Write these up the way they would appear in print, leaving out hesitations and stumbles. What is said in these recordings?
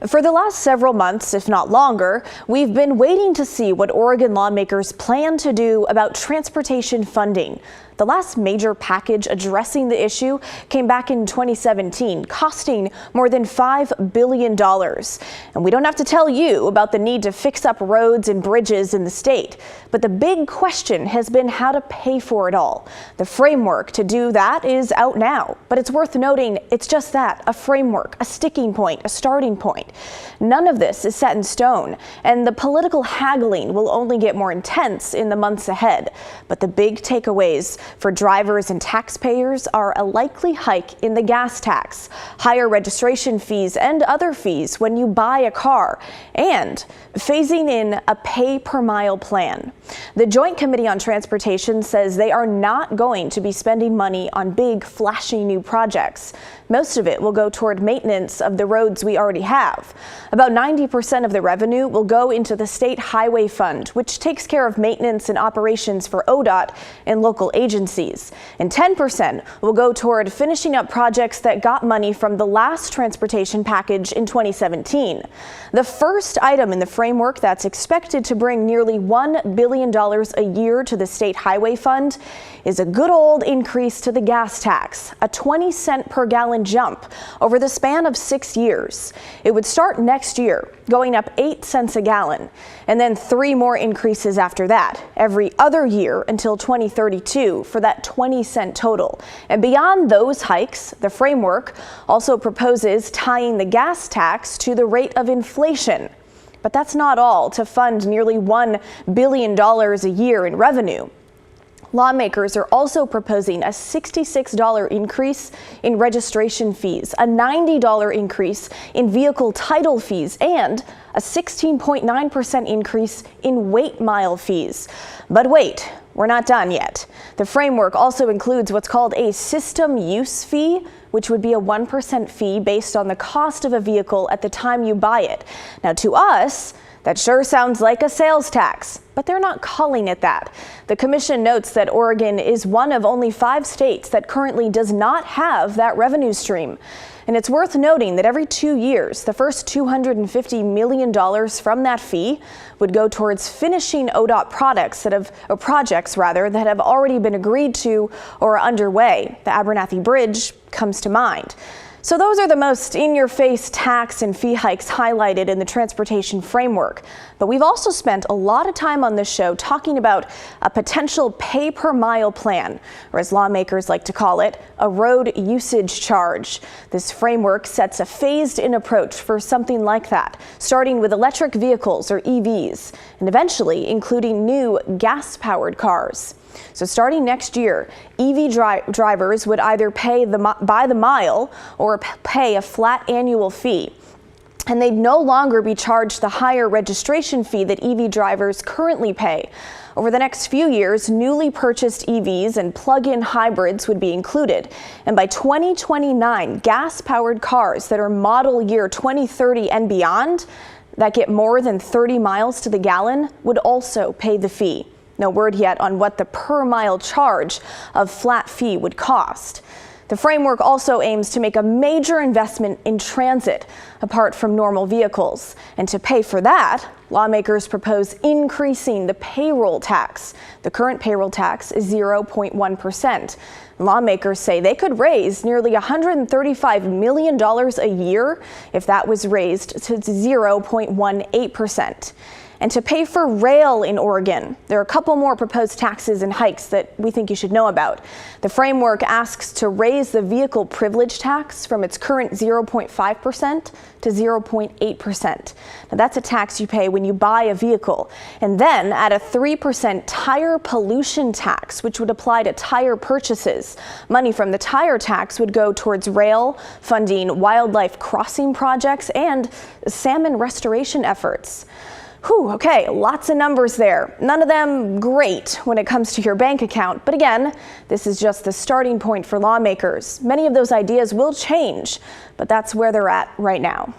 For the last several months, if not longer, we've been waiting to see what Oregon lawmakers plan to do about transportation funding. The last major package addressing the issue came back in 2017, costing more than $5 billion. And we don't have to tell you about the need to fix up roads and bridges in the state. But the big question has been how to pay for it all. The framework to do that is out now. But it's worth noting it's just that, a framework, a sticking point, a starting point. None of this is set in stone, and the political haggling will only get more intense in the months ahead. But the big takeaways for drivers and taxpayers are a likely hike in the gas tax, higher registration fees and other fees when you buy a car, and phasing in a pay-per-mile plan. The Joint Committee on Transportation says they are not going to be spending money on big, flashy new projects. Most of it will go toward maintenance of the roads we already have. About 90% of the revenue will go into the State Highway Fund, which takes care of maintenance and operations for ODOT and local agencies. And 10% will go toward finishing up projects that got money from the last transportation package in 2017. The first item in the framework that's expected to bring nearly $1 billion a year to the State Highway Fund is a good old increase to the gas tax, a 20-cent per gallon jump over the span of 6 years. It would start next year, going up 8 cents a gallon, and then 3 more increases after that, every other year until 2032 for that 20-cent total. And beyond those hikes, the framework also proposes tying the gas tax to the rate of inflation. But that's not all to fund nearly $1 billion a year in revenue. Lawmakers are also proposing a $66 increase in registration fees, a $90 increase in vehicle title fees, and a 16.9% increase in weight mile fees. But wait, we're not done yet. The framework also includes what's called a system use fee, which would be a 1% fee based on the cost of a vehicle at the time you buy it. Now, to us, that sure sounds like a sales tax, but they're not calling it that. The commission notes that Oregon is one of only 5 states that currently does not have that revenue stream. And it's worth noting that every 2 years, the first $250 million from that fee would go towards finishing ODOT projects that have already been agreed to or are underway. The Abernathy Bridge comes to mind. So those are the most in-your-face tax and fee hikes highlighted in the transportation framework. But we've also spent a lot of time on this show talking about a potential pay-per-mile plan, or as lawmakers like to call it, a road usage charge. This framework sets a phased-in approach for something like that, starting with electric vehicles, or EVs, and eventually including new gas-powered cars. So starting next year, EV drivers would either pay by the mile or pay a flat annual fee. And they'd no longer be charged the higher registration fee that EV drivers currently pay. Over the next few years, newly purchased EVs and plug-in hybrids would be included. And by 2029, gas-powered cars that are model year 2030 and beyond that get more than 30 miles to the gallon would also pay the fee. No word yet on what the per-mile charge of flat fee would cost. The framework also aims to make a major investment in transit, apart from normal vehicles. And to pay for that, lawmakers propose increasing the payroll tax. The current payroll tax is 0.1%. Lawmakers say they could raise nearly $135 million a year if that was raised to 0.18%. And to pay for rail in Oregon, there are a couple more proposed taxes and hikes that we think you should know about. The framework asks to raise the vehicle privilege tax from its current 0.5% to 0.8%. Now that's a tax you pay when you buy a vehicle. And then add a 3% tire pollution tax, which would apply to tire purchases. Money from the tire tax would go towards rail, funding wildlife crossing projects, and salmon restoration efforts. Whew, okay, lots of numbers there. None of them great when it comes to your bank account. But again, this is just the starting point for lawmakers. Many of those ideas will change, but that's where they're at right now.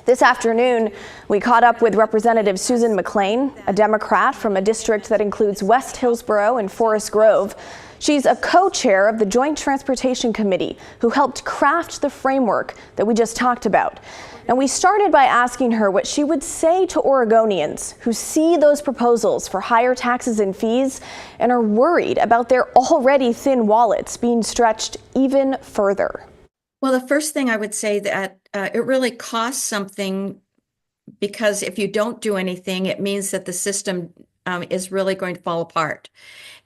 This afternoon, we caught up with Representative Susan McLean, a Democrat from a district that includes West Hillsborough and Forest Grove. She's a co-chair of the Joint Transportation Committee who helped craft the framework that we just talked about. And we started by asking her what she would say to Oregonians who see those proposals for higher taxes and fees and are worried about their already thin wallets being stretched even further. Well, the first thing I would say that it really costs something, because if you don't do anything, it means that the system is really going to fall apart.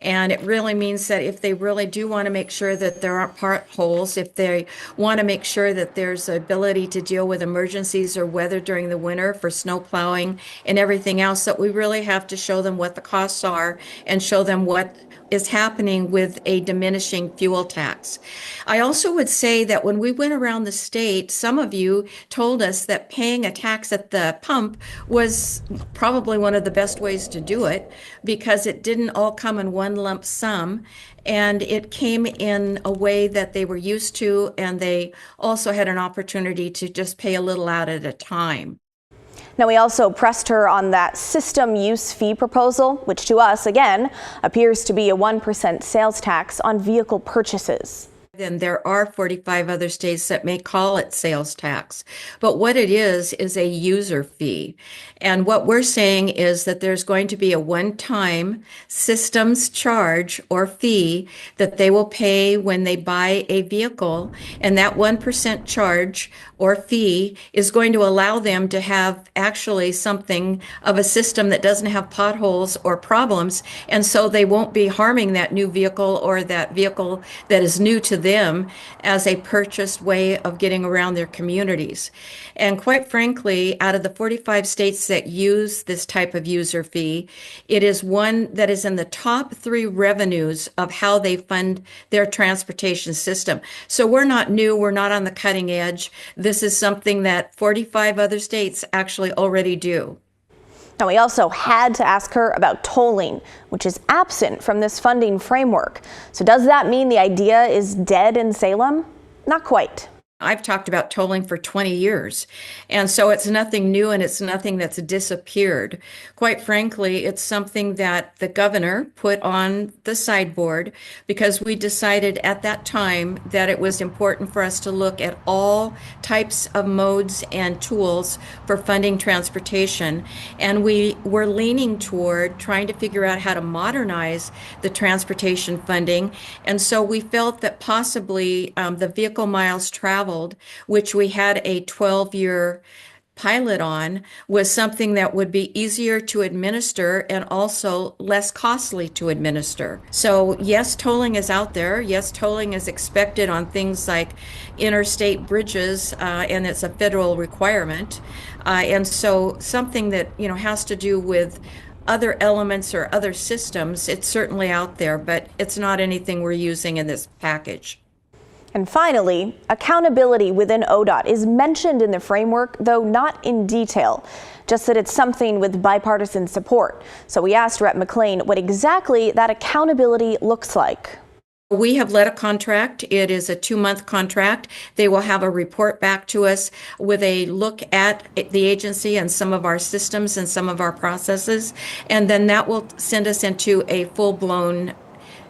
And it really means that if they really do want to make sure that there aren't potholes, if they want to make sure that there's ability to deal with emergencies or weather during the winter for snow plowing and everything else, that we really have to show them what the costs are and show them what is happening with a diminishing fuel tax. I also would say that when we went around the state, some of you told us that paying a tax at the pump was probably one of the best ways to do it, because it didn't all come in one lump sum, and it came in a way that they were used to, and they also had an opportunity to just pay a little out at a time. Now, we also pressed her on that system use fee proposal, which to us, again, appears to be a 1% sales tax on vehicle purchases. Then there are 45 other states that may call it sales tax. But what it is a user fee. And what we're saying is that there's going to be a one-time systems charge or fee that they will pay when they buy a vehicle. And that 1% charge or fee is going to allow them to have actually something of a system that doesn't have potholes or problems. And so they won't be harming that new vehicle or that vehicle that is new to them as a purchased way of getting around their communities. And quite frankly, out of the 45 states that use this type of user fee, it is one that is in the top 3 revenues of how they fund their transportation system. So we're not new, we're not on the cutting edge. This is something that 45 other states actually already do. Now, we also had to ask her about tolling, which is absent from this funding framework. So does that mean the idea is dead in Salem? Not quite. I've talked about tolling for 20 years, and so it's nothing new, and it's nothing that's disappeared. Quite frankly, it's something that the governor put on the sideboard because we decided at that time that it was important for us to look at all types of modes and tools for funding transportation, and we were leaning toward trying to figure out how to modernize the transportation funding. And so we felt that possibly the vehicle miles traveled, which we had a 12-year pilot on, was something that would be easier to administer and also less costly to administer. So yes, tolling is out there. Yes, tolling is expected on things like interstate bridges, and it's a federal requirement. And so something that, has to do with other elements or other systems, it's certainly out there, but it's not anything we're using in this package. And finally, accountability within ODOT is mentioned in the framework, though not in detail, just that it's something with bipartisan support. So we asked Rep. McLean what exactly that accountability looks like. We have led a contract. It is a 2-month contract. They will have a report back to us with a look at the agency and some of our systems and some of our processes. And then that will send us into a full-blown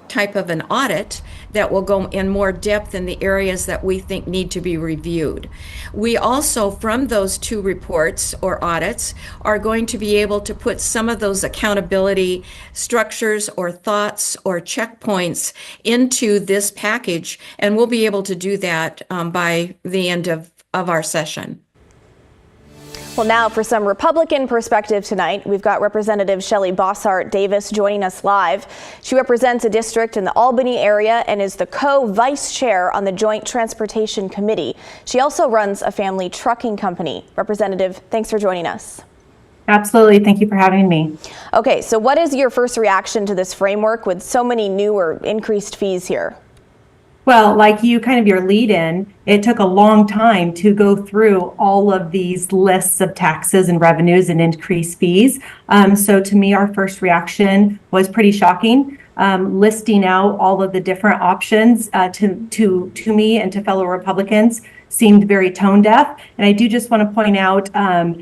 type of an audit that will go in more depth in the areas that we think need to be reviewed. We also, from those 2 reports or audits, are going to be able to put some of those accountability structures or thoughts or checkpoints into this package, and we'll be able to do that by the end of our session. Well, now for some Republican perspective tonight, we've got Representative Shelley Bossart Davis joining us live. She represents a district in the Albany area and is the co-vice chair on the Joint Transportation Committee. She also runs a family trucking company. Representative, thanks for joining us. Absolutely. Thank you for having me. Okay, so what is your first reaction to this framework with so many new or increased fees here? Well, like you, kind of your lead in, it took a long time to go through all of these lists of taxes and revenues and increased fees. So to me, our first reaction was pretty shocking. listing out all of the different options to me and to fellow Republicans seemed very tone deaf. And I do just want to point out,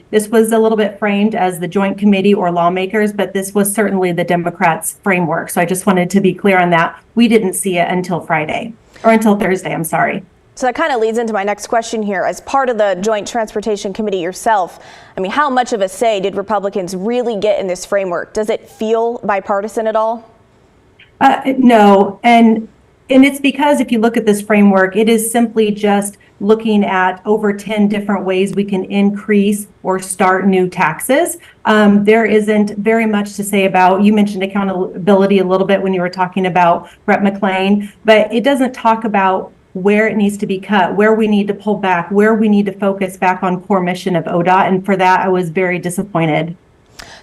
this was a little bit framed as the joint committee or lawmakers, but this was certainly the Democrats' framework. So I just wanted to be clear on that. We didn't see it until Friday, or until Thursday, I'm sorry. So that kind of leads into my next question here. As part of the Joint Transportation Committee yourself, I mean, how much of a say did Republicans really get in this framework? Does it feel bipartisan at all? No, and it's because if you look at this framework, it is simply just looking at over 10 different ways we can increase or start new taxes. There isn't very much to say about, you mentioned accountability a little bit when you were talking about Rep. McClain, but it doesn't talk about where it needs to be cut, where we need to pull back, where we need to focus back on core mission of ODOT. And for that, I was very disappointed.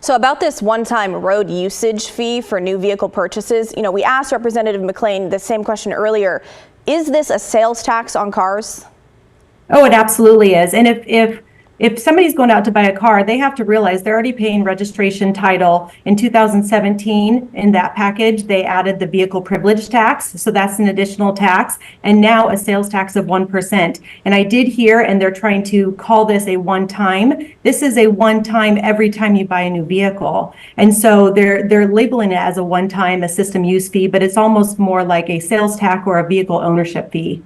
So about this one-time road usage fee for new vehicle purchases, you know, we asked Representative McClain the same question earlier. Is this a sales tax on cars? Oh, it absolutely is. And if somebody's going out to buy a car, they have to realize they're already paying registration title. In 2017, in that package, they added the vehicle privilege tax. So that's an additional tax. And now a sales tax of 1%. And I did hear, and they're trying to call this a one-time. This is a one-time every time you buy a new vehicle. And so they're labeling it as a one-time, a system use fee, but it's almost more like a sales tax or a vehicle ownership fee.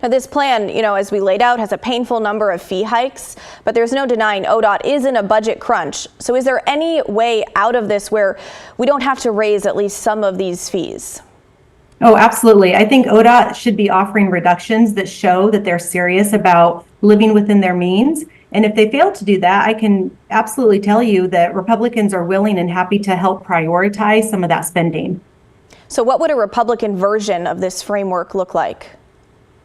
Now, this plan, you know, as we laid out, has a painful number of fee hikes, but there's no denying ODOT is in a budget crunch. So is there any way out of this where we don't have to raise at least some of these fees? Oh, absolutely. I think ODOT should be offering reductions that show that they're serious about living within their means. And if they fail to do that, I can absolutely tell you that Republicans are willing and happy to help prioritize some of that spending. So what would a Republican version of this framework look like?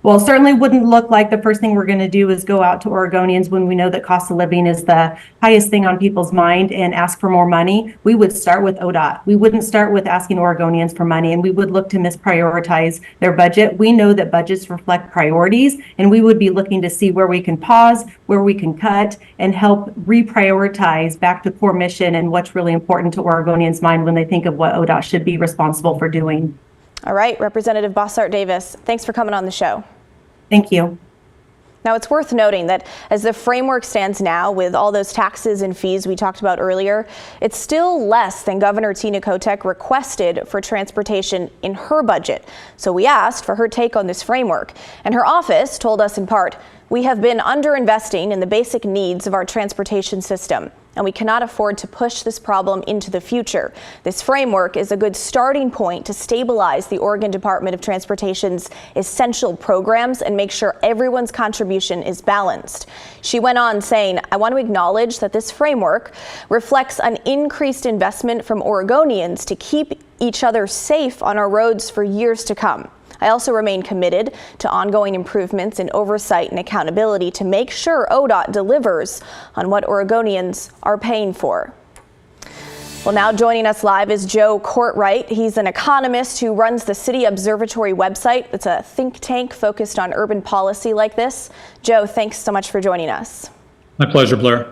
Well, it certainly wouldn't look like the first thing we're going to do is go out to Oregonians when we know that cost of living is the highest thing on people's mind and ask for more money. We would start with ODOT. We wouldn't start with asking Oregonians for money, and we would look to misprioritize their budget. We know that budgets reflect priorities, and we would be looking to see where we can pause, where we can cut, and help reprioritize back to core mission and what's really important to Oregonians' mind when they think of what ODOT should be responsible for doing. All right, Representative Bossart-Davis, thanks for coming on the show. Thank you. Now, it's worth noting that as the framework stands now, with all those taxes and fees we talked about earlier, it's still less than Governor Tina Kotek requested for transportation in her budget. So we asked for her take on this framework, and her office told us in part, "We have been underinvesting in the basic needs of our transportation system, and we cannot afford to push this problem into the future. This framework is a good starting point to stabilize the Oregon Department of Transportation's essential programs and make sure everyone's contribution is balanced." She went on saying, "I want to acknowledge that this framework reflects an increased investment from Oregonians to keep each other safe on our roads for years to come. I also remain committed to ongoing improvements in oversight and accountability to make sure ODOT delivers on what Oregonians are paying for." Well, now joining us live is Joe Courtwright. He's an economist who runs the City Observatory website. It's a think tank focused on urban policy like this. Joe, thanks so much for joining us. My pleasure, Blair.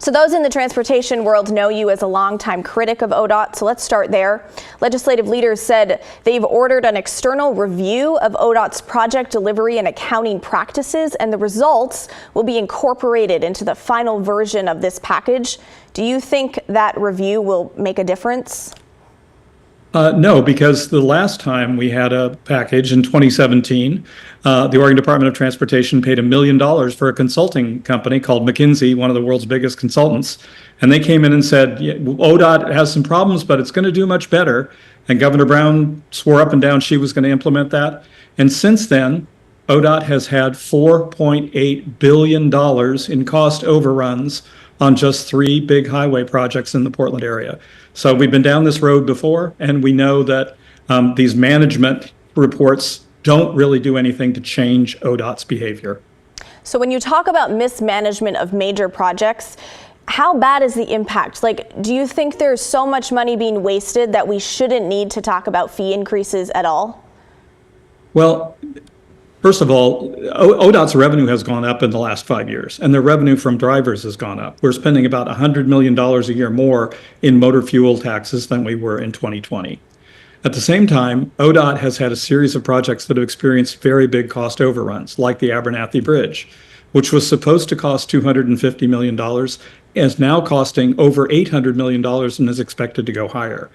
So those in the transportation world know you as a longtime critic of ODOT, so let's start there. Legislative leaders said they've ordered an external review of ODOT's project delivery and accounting practices, and the results will be incorporated into the final version of this package. Do you think that review will make a difference? No, because the last time we had a package in 2017, the Oregon Department of Transportation paid $1 million for a consulting company called McKinsey, one of the world's biggest consultants. And they came in and said, yeah, ODOT has some problems, but it's going to do much better. And Governor Brown swore up and down she was going to implement that. And since then, ODOT has had $4.8 billion in cost overruns on just 3 big highway projects in the Portland area. So we've been down this road before, and we know that these management reports don't really do anything to change ODOT's behavior. So when you talk about mismanagement of major projects, how bad is the impact? Like, do you think there's so much money being wasted that we shouldn't need to talk about fee increases at all? Well, first of all, ODOT's revenue has gone up in the last 5 years, and their revenue from drivers has gone up. We're spending about $100 million a year more in motor fuel taxes than we were in 2020. At the same time, ODOT has had a series of projects that have experienced very big cost overruns, like the Abernathy Bridge, which was supposed to cost $250 million, is now costing over $800 million and is expected to go higher.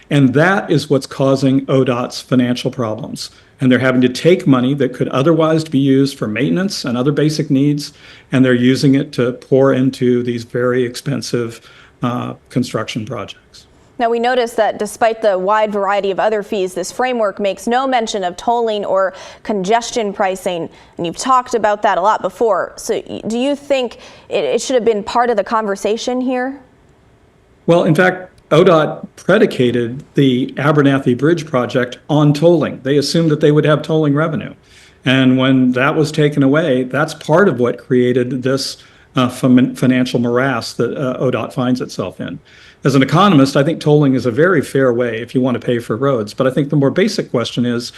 And that is what's causing ODOT's financial problems. And they're having to take money that could otherwise be used for maintenance and other basic needs, and they're using it to pour into these very expensive construction projects. Now, we noticed that despite the wide variety of other fees, this framework makes no mention of tolling or congestion pricing, and you've talked about that a lot before. So do you think it should have been part of the conversation here? Well, in fact, ODOT predicated the Abernathy Bridge project on tolling. They assumed that they would have tolling revenue. And when that was taken away, that's part of what created this financial morass that ODOT finds itself in. As an economist, I think tolling is a very fair way if you want to pay for roads. But I think the more basic question is,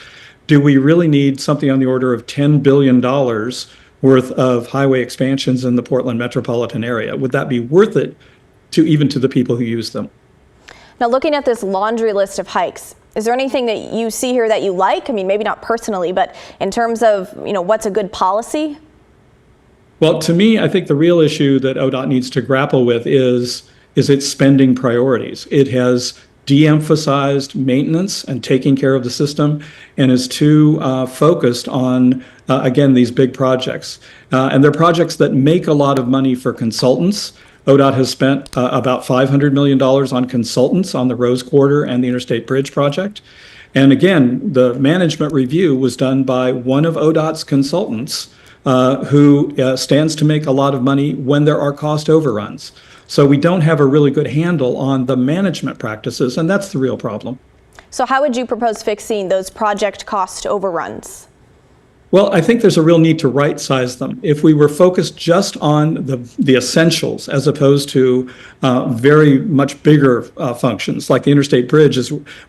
do we really need something on the order of $10 billion worth of highway expansions in the Portland metropolitan area? Would that be worth it to the people who use them? Now, looking at this laundry list of hikes, is there anything that you see here that you like? I mean, maybe not personally, but in terms of, what's a good policy? Well, to me, I think the real issue that ODOT needs to grapple with is its spending priorities. It has de-emphasized maintenance and taking care of the system and is too focused on, again, these big projects. And they're projects that make a lot of money for consultants. ODOT has spent about $500 million on consultants on the Rose Quarter and the Interstate Bridge project. And again, the management review was done by one of ODOT's consultants who stands to make a lot of money when there are cost overruns. So we don't have a really good handle on the management practices, and that's the real problem. So how would you propose fixing those project cost overruns? Well, I think there's a real need to right-size them. If we were focused just on the essentials as opposed to very much bigger functions, like the Interstate Bridge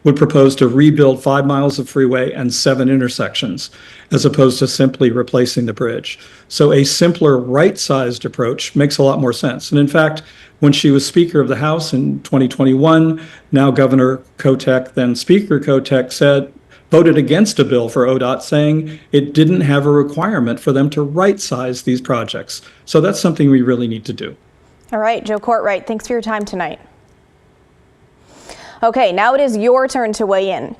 would propose to rebuild 5 miles of freeway and 7 intersections, as opposed to simply replacing the bridge. So a simpler, right-sized approach makes a lot more sense. And in fact, when she was Speaker of the House in 2021, now Governor Kotek, then Speaker Kotek, voted against a bill for ODOT, saying it didn't have a requirement for them to right-size these projects. So that's something we really need to do. All right, Joe Courtwright, thanks for your time tonight. Okay, now it is your turn to weigh in.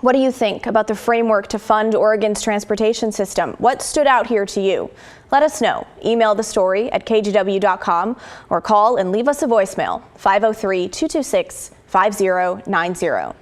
What do you think about the framework to fund Oregon's transportation system? What stood out here to you? Let us know. Email the story at kgw.com or call and leave us a voicemail, 503-226-5090.